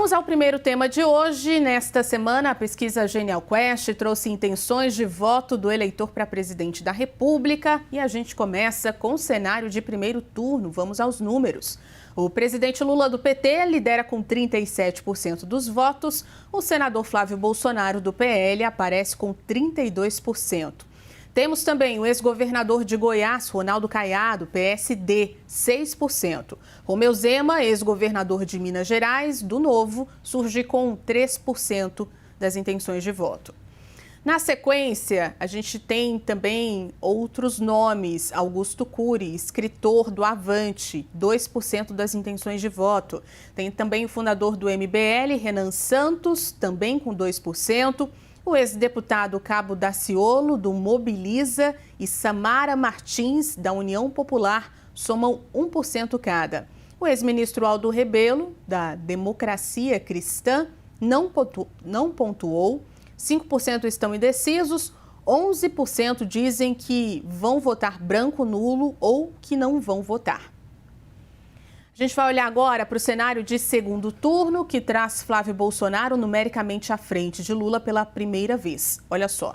Vamos ao primeiro tema de hoje. Nesta semana, a pesquisa Genial Quest trouxe intenções de voto do eleitor para presidente da República e a gente começa com o cenário de primeiro turno. Vamos aos números. O presidente Lula do PT lidera com 37% dos votos. O senador Flávio Bolsonaro do PL aparece com 32%. Temos também o ex-governador de Goiás, Ronaldo Caiado, PSD, 6%. Romeu Zema, ex-governador de Minas Gerais, do Novo, surge com 3% das intenções de voto. Na sequência, a gente tem também outros nomes. Augusto Cury, escritor do Avante, 2% das intenções de voto. Tem também o fundador do MBL, Renan Santos, também com 2%. O ex-deputado Cabo Daciolo, do Mobiliza, e Samara Martins, da União Popular, somam 1% cada. O ex-ministro Aldo Rebelo, da Democracia Cristã, não pontuou. 5% estão indecisos, 11% dizem que vão votar branco, nulo ou que não vão votar. A gente vai olhar agora para o cenário de segundo turno, que traz Flávio Bolsonaro numericamente à frente de Lula pela primeira vez. Olha só.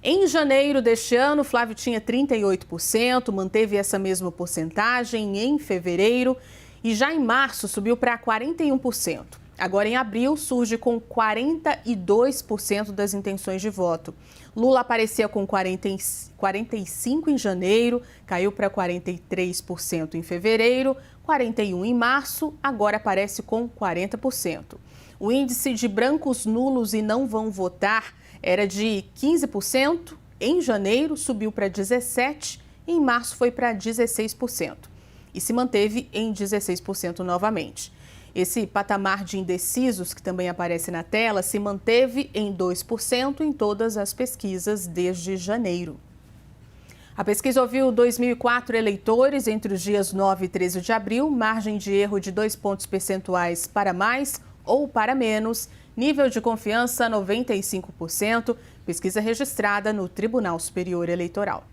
Em janeiro deste ano, Flávio tinha 38%, manteve essa mesma porcentagem em fevereiro e já em março subiu para 41%. Agora, em abril, surge com 42% das intenções de voto. Lula aparecia com 45% em janeiro, caiu para 43% em fevereiro, 41% em março, agora aparece com 40%. O índice de brancos, nulos e não vão votar era de 15%, em janeiro subiu para 17%, e em março foi para 16%. E se manteve em 16% novamente. Esse patamar de indecisos, que também aparece na tela, se manteve em 2% em todas as pesquisas desde janeiro. A pesquisa ouviu 2.004 eleitores entre os dias 9 e 13 de abril, margem de erro de 2 pontos percentuais para mais ou para menos, nível de confiança 95%, pesquisa registrada no Tribunal Superior Eleitoral.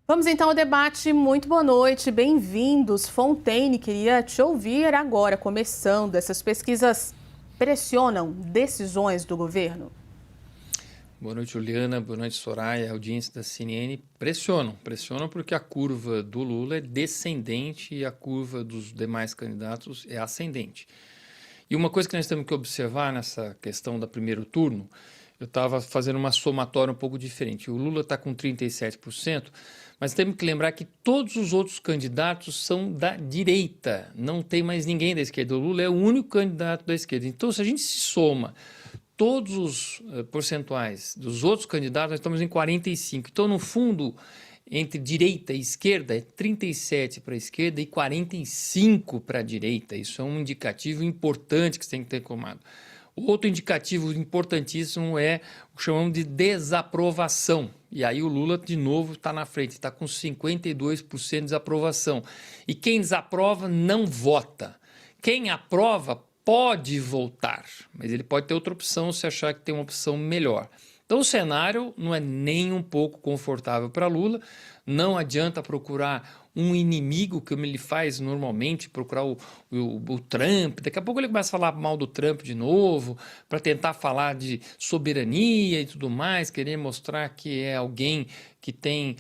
Vamos então ao debate. Muito boa noite, bem-vindos. Fontaine, queria te ouvir agora, começando. Essas pesquisas pressionam decisões do governo? Boa noite, Juliana. Boa noite, Soraya, audiência da CNN. Pressionam porque a curva do Lula é descendente e a curva dos demais candidatos é ascendente. E uma coisa que nós temos que observar nessa questão do primeiro turno, eu estava fazendo uma somatória um pouco diferente. O Lula está com 37%, mas temos que lembrar que todos os outros candidatos são da direita, não tem mais ninguém da esquerda. O Lula é o único candidato da esquerda. Então, se a gente se soma todos os percentuais dos outros candidatos, nós estamos em 45%. Então, no fundo, entre direita e esquerda, é 37% para a esquerda e 45% para a direita. Isso é um indicativo importante que você tem que ter tomado. Outro indicativo importantíssimo é o que chamamos de desaprovação. E aí o Lula, de novo, está na frente, está com 52% de desaprovação. E quem desaprova não vota. Quem aprova pode voltar, mas ele pode ter outra opção se achar que tem uma opção melhor. Então o cenário não é nem um pouco confortável para Lula, não adianta procurar um inimigo, como ele faz normalmente, procurar o Trump. Daqui a pouco ele começa a falar mal do Trump de novo, para tentar falar de soberania e tudo mais, querer mostrar que é alguém que tem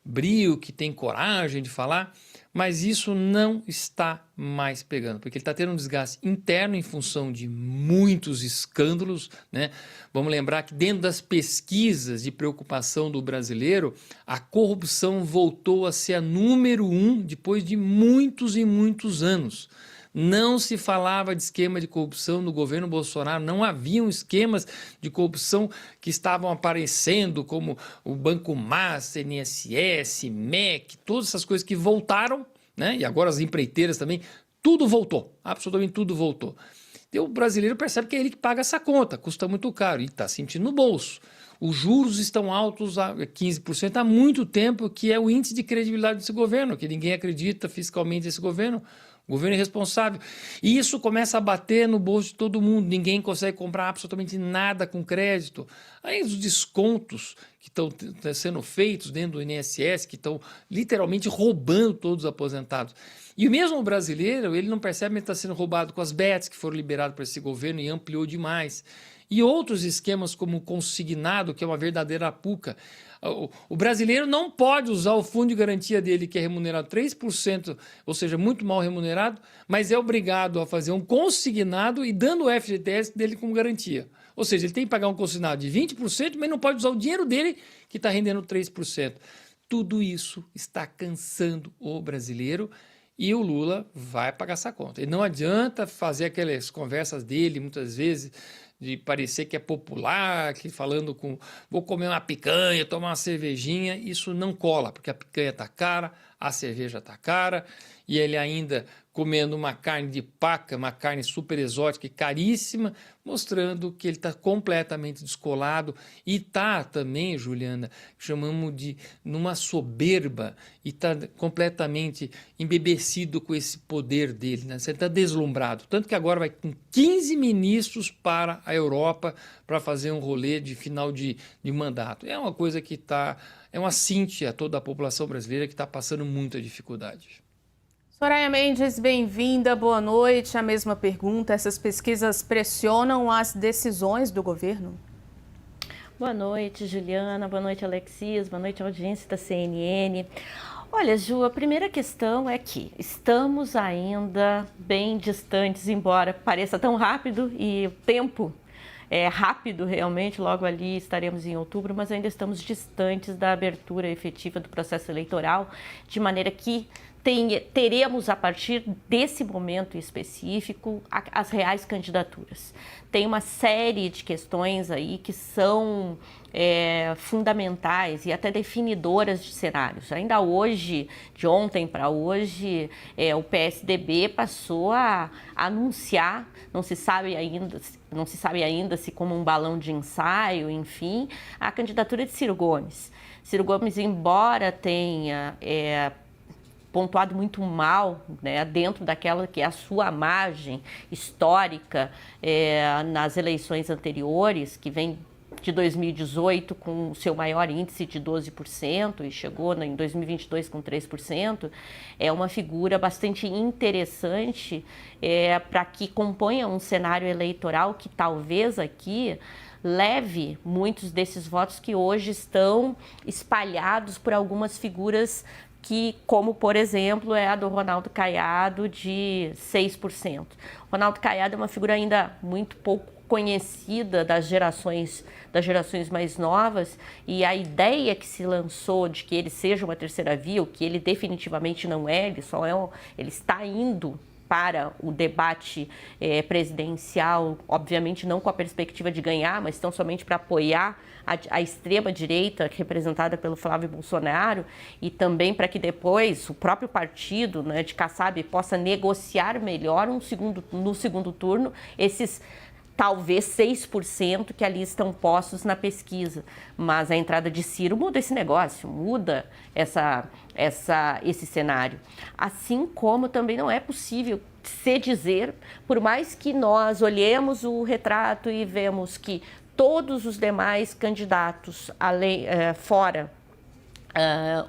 brio, que tem coragem de falar. Mas isso não está mais pegando, porque ele está tendo um desgaste interno em função de muitos escândalos, né? Vamos lembrar que dentro das pesquisas de preocupação do brasileiro, a corrupção voltou a ser a número 1 depois de muitos e muitos anos. Não se falava de esquema de corrupção no governo Bolsonaro, não haviam esquemas de corrupção que estavam aparecendo, como o Banco Master, INSS, MEC, todas essas coisas que voltaram, né? E agora as empreiteiras também, tudo voltou, absolutamente tudo voltou. E o brasileiro percebe que é ele que paga essa conta, custa muito caro e está sentindo no bolso. Os juros estão altos a 15% há muito tempo, que é o índice de credibilidade desse governo, que ninguém acredita fiscalmente nesse governo. O governo é irresponsável. E isso começa a bater no bolso de todo mundo. Ninguém consegue comprar absolutamente nada com crédito. Aí os descontos que estão sendo feitos dentro do INSS, que estão literalmente roubando todos os aposentados. E mesmo o brasileiro, ele não percebe que está sendo roubado com as bets que foram liberadas por esse governo e ampliou demais. E outros esquemas como o consignado, que é uma verdadeira puca. O brasileiro não pode usar o fundo de garantia dele, que é remunerado 3%, ou seja, muito mal remunerado, mas é obrigado a fazer um consignado e dando o FGTS dele como garantia. Ou seja, ele tem que pagar um consignado de 20%, mas não pode usar o dinheiro dele, que está rendendo 3%. Tudo isso está cansando o brasileiro. E o Lula vai pagar essa conta. E não adianta fazer aquelas conversas dele, muitas vezes, de parecer que é popular, que falando com vou comer uma picanha, tomar uma cervejinha. Isso não cola, porque a picanha está cara, a cerveja está cara, e ele ainda comendo uma carne de paca, uma carne super exótica e caríssima, mostrando que ele está completamente descolado e está também, Juliana, chamamos de numa soberba e está completamente embebecido com esse poder dele, né? Você está deslumbrado, tanto que agora vai com 15 ministros para a Europa para fazer um rolê de final de mandato. É uma coisa que é uma cíntia a toda a população brasileira que está passando muita dificuldade. Soraya Mendes, bem-vinda, boa noite. A mesma pergunta, essas pesquisas pressionam as decisões do governo? Boa noite, Juliana, boa noite, Alexias, boa noite, audiência da CNN. Olha, Ju, a primeira questão é que estamos ainda bem distantes, embora pareça tão rápido e o tempo é rápido realmente, logo ali estaremos em outubro, mas ainda estamos distantes da abertura efetiva do processo eleitoral, de maneira que teremos, a partir desse momento específico, as reais candidaturas. Tem uma série de questões aí que são fundamentais e até definidoras de cenários. Ainda hoje, de ontem para hoje, o PSDB passou a anunciar, não se sabe ainda se como um balão de ensaio, enfim, a candidatura de Ciro Gomes. Ciro Gomes, embora tenha pontuado muito mal, né, dentro daquela que é a sua margem histórica nas eleições anteriores, que vem de 2018 com o seu maior índice de 12% e chegou em 2022 com 3%, é uma figura bastante interessante para que componha um cenário eleitoral que talvez aqui leve muitos desses votos que hoje estão espalhados por algumas figuras como, por exemplo, é a do Ronaldo Caiado, de 6%. Ronaldo Caiado é uma figura ainda muito pouco conhecida das gerações mais novas, e a ideia que se lançou de que ele seja uma terceira via, o que ele definitivamente não é, ele está indo para o debate presidencial, obviamente não com a perspectiva de ganhar, mas tão somente para apoiar a extrema-direita, representada pelo Flávio Bolsonaro, e também para que depois o próprio partido, né, de Kassab possa negociar melhor no segundo turno esses talvez 6% que ali estão postos na pesquisa. Mas a entrada de Ciro muda esse negócio, muda esse cenário. Assim como também não é possível se dizer, por mais que nós olhemos o retrato e vemos que todos os demais candidatos, fora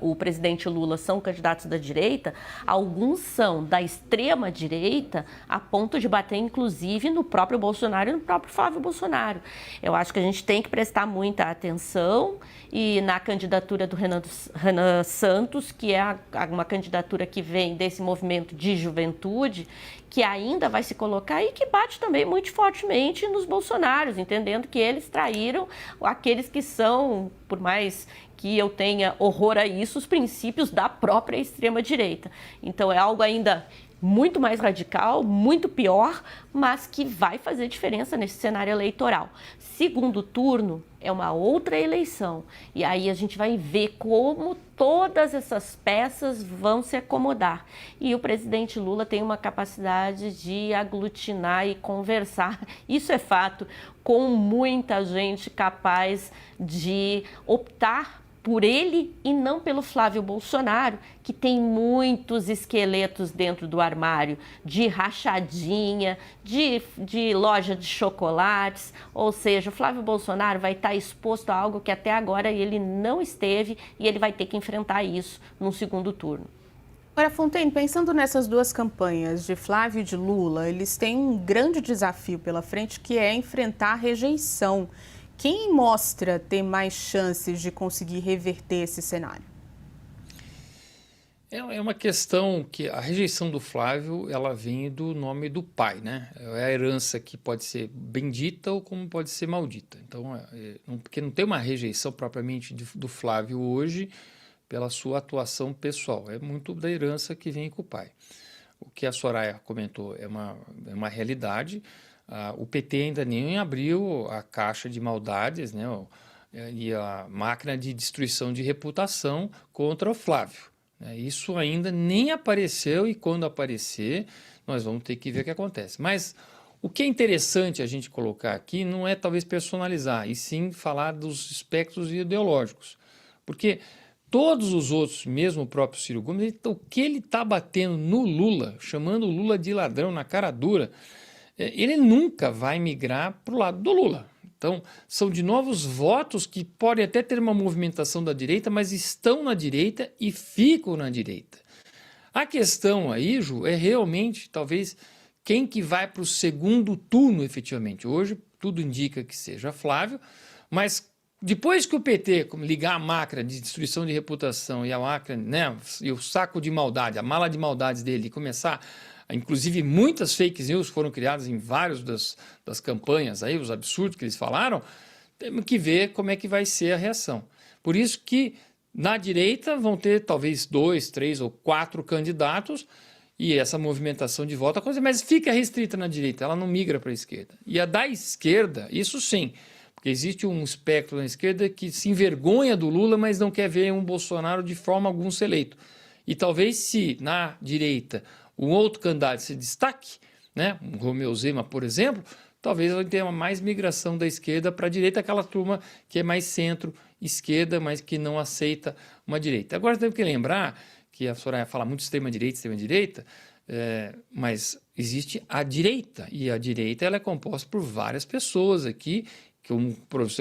o presidente Lula, são candidatos da direita, alguns são da extrema direita a ponto de bater inclusive no próprio Bolsonaro e no próprio Flávio Bolsonaro. Eu acho que a gente tem que prestar muita atenção e na candidatura do Renan Santos, que é uma candidatura que vem desse movimento de juventude, que ainda vai se colocar e que bate também muito fortemente nos bolsonaros, entendendo que eles traíram aqueles que são, por mais que eu tenha horror a isso, os princípios da própria extrema-direita. Então é algo ainda muito mais radical, muito pior, mas que vai fazer diferença nesse cenário eleitoral. Segundo turno é uma outra eleição, e aí a gente vai ver como todas essas peças vão se acomodar. E o presidente Lula tem uma capacidade de aglutinar e conversar, isso é fato, com muita gente capaz de optar por ele e não pelo Flávio Bolsonaro, que tem muitos esqueletos dentro do armário, de rachadinha, de loja de chocolates, ou seja, o Flávio Bolsonaro vai estar exposto a algo que até agora ele não esteve e ele vai ter que enfrentar isso no segundo turno. Agora, Fontaine, pensando nessas duas campanhas, de Flávio e de Lula, eles têm um grande desafio pela frente, que é enfrentar a rejeição. Quem mostra ter mais chances de conseguir reverter esse cenário? É uma questão que a rejeição do Flávio, ela vem do nome do pai, né? É a herança que pode ser bendita ou como pode ser maldita. Então, porque não tem uma rejeição propriamente do Flávio hoje pela sua atuação pessoal. É muito da herança que vem com o pai. O que a Soraya comentou é uma realidade. O PT ainda nem abriu a caixa de maldades, né? E a máquina de destruição de reputação contra o Flávio. Isso ainda nem apareceu e quando aparecer, nós vamos ter que ver o que acontece. Mas o que é interessante a gente colocar aqui não é talvez personalizar, e sim falar dos espectros ideológicos. Porque todos os outros, mesmo o próprio Ciro Gomes, o que ele está batendo no Lula, chamando o Lula de ladrão na cara dura, ele nunca vai migrar para o lado do Lula. Então, são de novos votos que podem até ter uma movimentação da direita, mas estão na direita e ficam na direita. A questão aí, Ju, é realmente, talvez, quem que vai para o segundo turno, efetivamente. Hoje, tudo indica que seja Flávio, mas depois que o PT ligar a máquina de destruição de reputação e a máquina, né, e o saco de maldade, a mala de maldades dele começar... Inclusive, muitas fake news foram criadas em várias das campanhas, aí, os absurdos que eles falaram, temos que ver como é que vai ser a reação. Por isso que, na direita, vão ter talvez 2, 3 ou 4 candidatos e essa movimentação de voto, mas fica restrita na direita, ela não migra para a esquerda. E a da esquerda, isso sim, porque existe um espectro na esquerda que se envergonha do Lula, mas não quer ver um Bolsonaro de forma alguma ser eleito. E talvez se, na direita, um outro candidato se destaque, né, um Romeu Zema, por exemplo, talvez vai ter mais migração da esquerda para a direita, aquela turma que é mais centro-esquerda, mas que não aceita uma direita. Agora temos que lembrar que a Soraya fala muito extrema-direita, mas existe a direita, e a direita ela é composta por várias pessoas aqui, como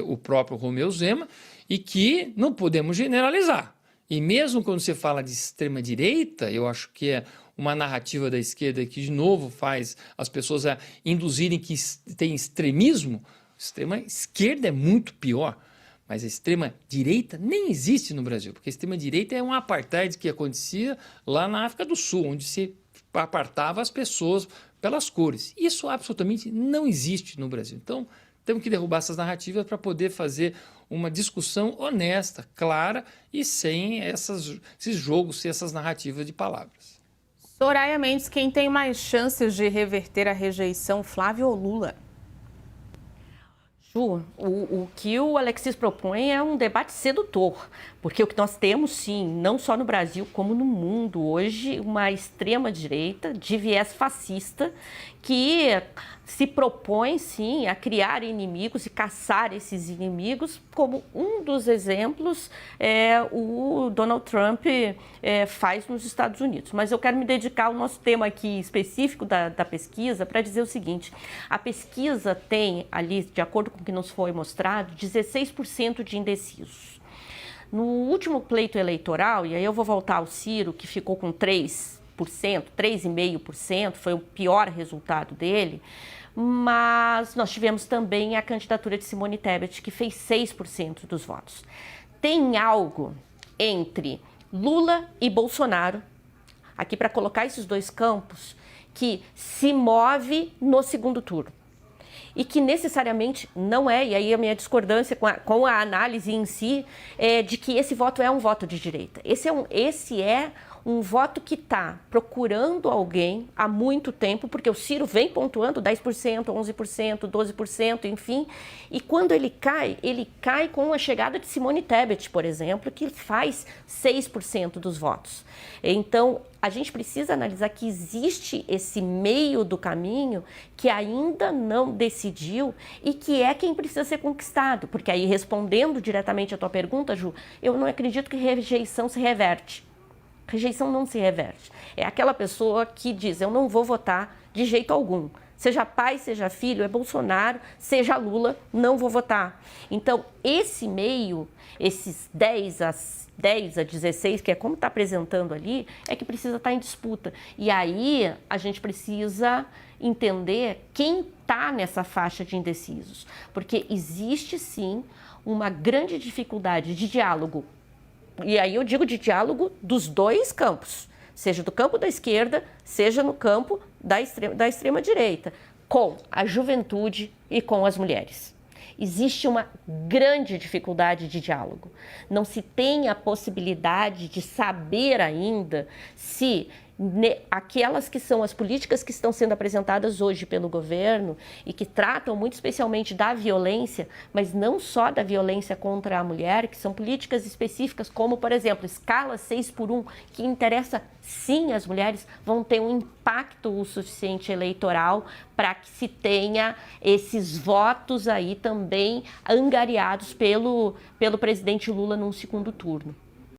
o próprio Romeu Zema, e que não podemos generalizar. E mesmo quando você fala de extrema-direita, eu acho que é uma narrativa da esquerda que, de novo, faz as pessoas induzirem que tem extremismo. A extrema-esquerda é muito pior, mas a extrema-direita nem existe no Brasil, porque a extrema-direita é um apartheid que acontecia lá na África do Sul, onde se apartava as pessoas pelas cores. Isso absolutamente não existe no Brasil. Então, temos que derrubar essas narrativas para poder fazer uma discussão honesta, clara e sem esses jogos, sem essas narrativas de palavras. Soraya Mendes, quem tem mais chances de reverter a rejeição, Flávio ou Lula? Ju, o que o Alexis propõe é um debate sedutor, porque o que nós temos, sim, não só no Brasil, como no mundo, hoje, uma extrema-direita de viés fascista que se propõe, sim, a criar inimigos e caçar esses inimigos, como um dos exemplos o Donald Trump faz nos Estados Unidos. Mas eu quero me dedicar ao nosso tema aqui específico da pesquisa para dizer o seguinte: a pesquisa tem ali, de acordo com o que nos foi mostrado, 16% de indecisos. No último pleito eleitoral, e aí eu vou voltar ao Ciro, que ficou com 3,5%, foi o pior resultado dele, mas nós tivemos também a candidatura de Simone Tebet, que fez 6% dos votos. Tem algo entre Lula e Bolsonaro, aqui para colocar esses dois campos, que se move no segundo turno. E que necessariamente não é, e aí a minha discordância com a análise em si, de que esse voto é um voto de direita. Esse é um voto que está procurando alguém há muito tempo, porque o Ciro vem pontuando 10%, 11%, 12%, enfim, e quando ele cai com a chegada de Simone Tebet, por exemplo, que faz 6% dos votos. Então, a gente precisa analisar que existe esse meio do caminho que ainda não decidiu e que é quem precisa ser conquistado, porque aí, respondendo diretamente à tua pergunta, Ju, eu não acredito que rejeição se reverte. Rejeição não se reverte. É aquela pessoa que diz, eu não vou votar de jeito algum. Seja pai, seja filho, é Bolsonaro, seja Lula, não vou votar. Então, esse meio, esses 10 a 16, que é como está apresentando ali, é que precisa estar em disputa. E aí, a gente precisa entender quem está nessa faixa de indecisos. Porque existe, sim, uma grande dificuldade de diálogo. E aí eu digo de diálogo dos dois campos, seja do campo da esquerda, seja no campo da extrema-direita, com a juventude e com as mulheres. Existe uma grande dificuldade de diálogo. Não se tem a possibilidade de saber ainda se aquelas que são as políticas que estão sendo apresentadas hoje pelo governo e que tratam muito especialmente da violência, mas não só da violência contra a mulher, que são políticas específicas como, por exemplo, escala 6x1, que interessa sim às mulheres, vão ter um impacto o suficiente eleitoral para que se tenha esses votos aí também angariados pelo presidente Lula num segundo turno.